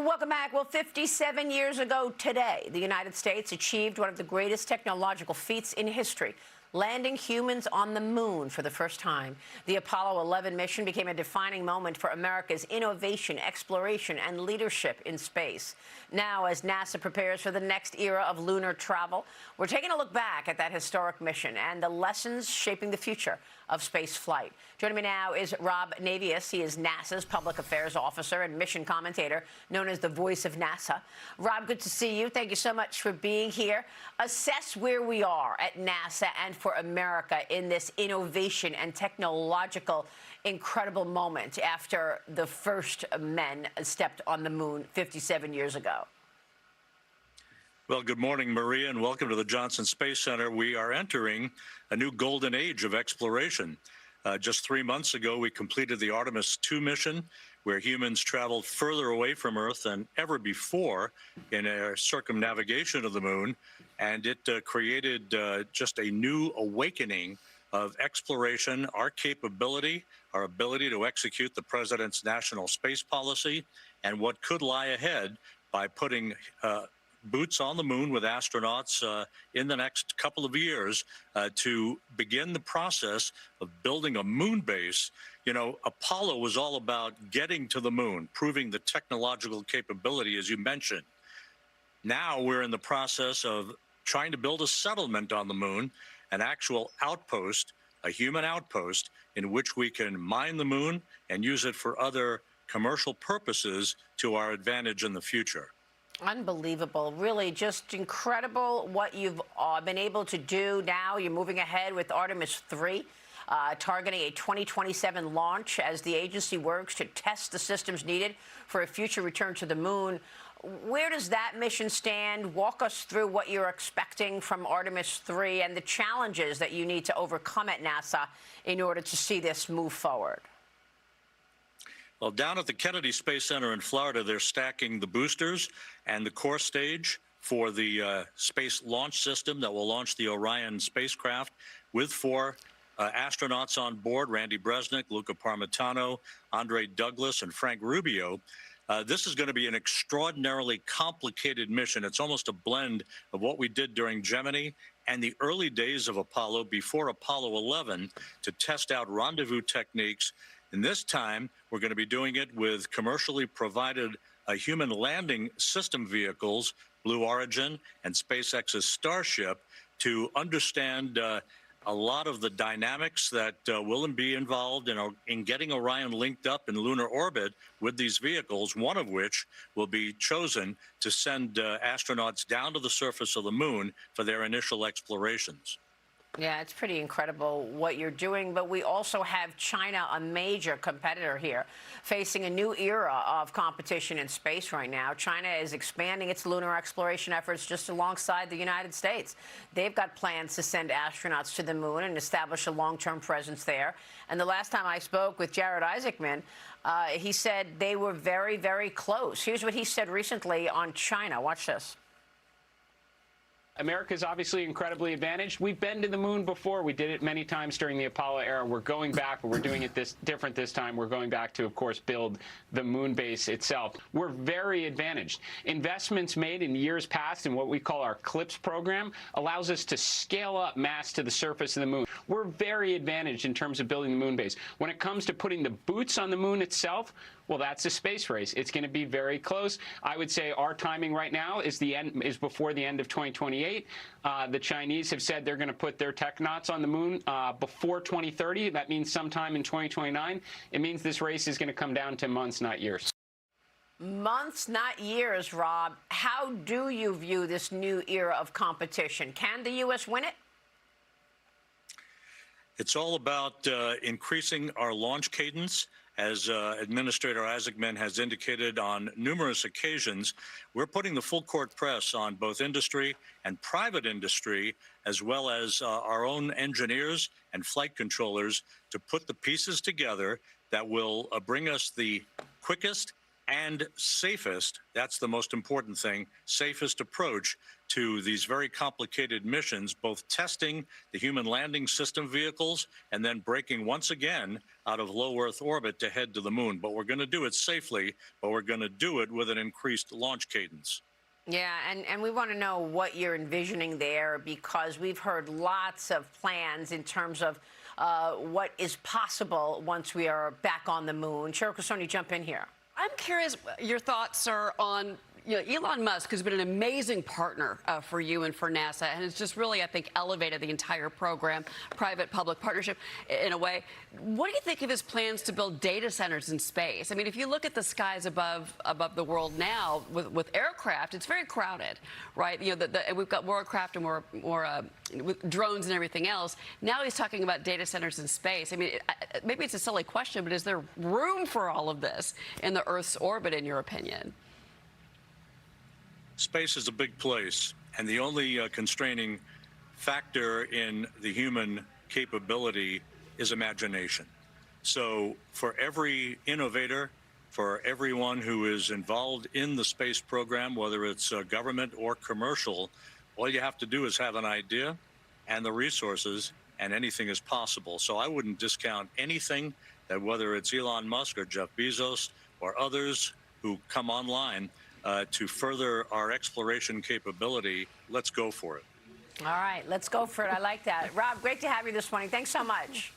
Welcome back. Well, 57 years ago today, the United States achieved one of the greatest technological feats in history, landing humans on the moon for the first time. The Apollo 11 mission became a defining moment for America's innovation, exploration, and leadership in space. Now, as NASA prepares for the next era of lunar travel, we're taking a look back at that historic mission and the lessons shaping the future of space flight. Joining me now is Rob Navias. He is NASA's public affairs officer and mission commentator, known as the voice of NASA. Rob, good to see you. Thank you so much for being here. Assess where we are at NASA and for America in this innovation and technological incredible moment after the first men stepped on the moon 57 years ago. Well, good morning, Maria, and welcome to the Johnson Space Center. We are entering a new golden age of exploration. Just 3 months ago, we completed the Artemis 2 mission, where humans traveled further away from Earth than ever before in a circumnavigation of the moon, and it created just a new awakening of exploration, our capability, our ability to execute the president's national space policy, and what could lie ahead by putting boots on the moon with astronauts in the next couple of years to begin the process of building a moon base. You know, Apollo was all about getting to the moon, proving the technological capability, as you mentioned. Now we're in the process of trying to build a settlement on the moon, an actual outpost, a human outpost, in which we can mine the moon and use it for other commercial purposes to our advantage in the future. Unbelievable. Really just incredible what you've been able to do now. You're moving ahead with Artemis 3, targeting a 2027 launch as the agency works to test the systems needed for a future return to the moon. Where does that mission stand? Walk us through what you're expecting from Artemis 3 and the challenges that you need to overcome at NASA in order to see this move forward. Well, down at the Kennedy Space Center in Florida, they're stacking the boosters and the core stage for the space launch system that will launch the Orion spacecraft with 4 astronauts on board: Randy Bresnik, Luca Parmitano, Andre Douglas, and Frank Rubio. This is going to be an extraordinarily complicated mission. It's almost a blend of what we did during Gemini and the early days of Apollo before Apollo 11 to test out rendezvous techniques. And this time, we're going to be doing it with commercially provided human landing system vehicles, Blue Origin and SpaceX's Starship, to understand a lot of the dynamics that will be involved in getting Orion linked up in lunar orbit with these vehicles, one of which will be chosen to send astronauts down to the surface of the moon for their initial explorations. Yeah, it's pretty incredible what you're doing, but we also have China, a major competitor here, facing a new era of competition in space right now. China is expanding its lunar exploration efforts just alongside the United States. They've got plans to send astronauts to the moon and establish a long-term presence there. And the last time I spoke with Jared Isaacman, he said they were very, very close. Here's what he said recently on China. Watch this. America's obviously incredibly advantaged. We've been to the moon before. We did it many times during the Apollo era. We're going back, but we're doing it different this time. We're going back to, of course, build the moon base itself. We're very advantaged. Investments made in years past in what we call our CLIPS program allows us to scale up mass to the surface of the moon. We're very advantaged in terms of building the moon base. When it comes to putting the boots on the moon itself, well, that's a space race. It's going to be very close. I would say our timing right now is before the end of 2028. The Chinese have said they're going to put their technauts on the moon before 2030. That means sometime in 2029. It means this race is going to come down to months, not years. Months, not years, Rob. How do you view this new era of competition? Can the U.S. win it? It's all about increasing our launch cadence. As Administrator Isaacman has indicated on numerous occasions, we're putting the full court press on both industry and private industry, as well as our own engineers and flight controllers, to put the pieces together that will bring us the quickest and safest, that's the most important thing, safest approach to these very complicated missions, both testing the human landing system vehicles and then breaking once again out of low Earth orbit to head to the moon. But we're going to do it safely, but we're going to do it with an increased launch cadence. Yeah, and we want to know what you're envisioning there, because we've heard lots of plans in terms of what is possible once we are back on the moon. Cheryl Casoni, jump in here. I'm curious your thoughts, sir, on Elon Musk, who's been an amazing partner for you and for NASA, and has just really, I think, elevated the entire program, private-public partnership, in a way. What do you think of his plans to build data centers in space? I mean, if you look at the skies above the world now with aircraft, it's very crowded, right? We've got more aircraft and more with drones and everything else. Now he's talking about data centers in space. I mean, maybe it's a silly question, but is there room for all of this in the Earth's orbit, in your opinion? Space is a big place, and the only constraining factor in the human capability is imagination. So for every innovator, for everyone who is involved in the space program, whether it's government or commercial, all you have to do is have an idea and the resources, and anything is possible. So I wouldn't discount anything that, whether it's Elon Musk or Jeff Bezos or others who come online to further our exploration capability, let's go for it. All right, let's go for it. I like that. Rob, great to have you this morning. Thanks so much.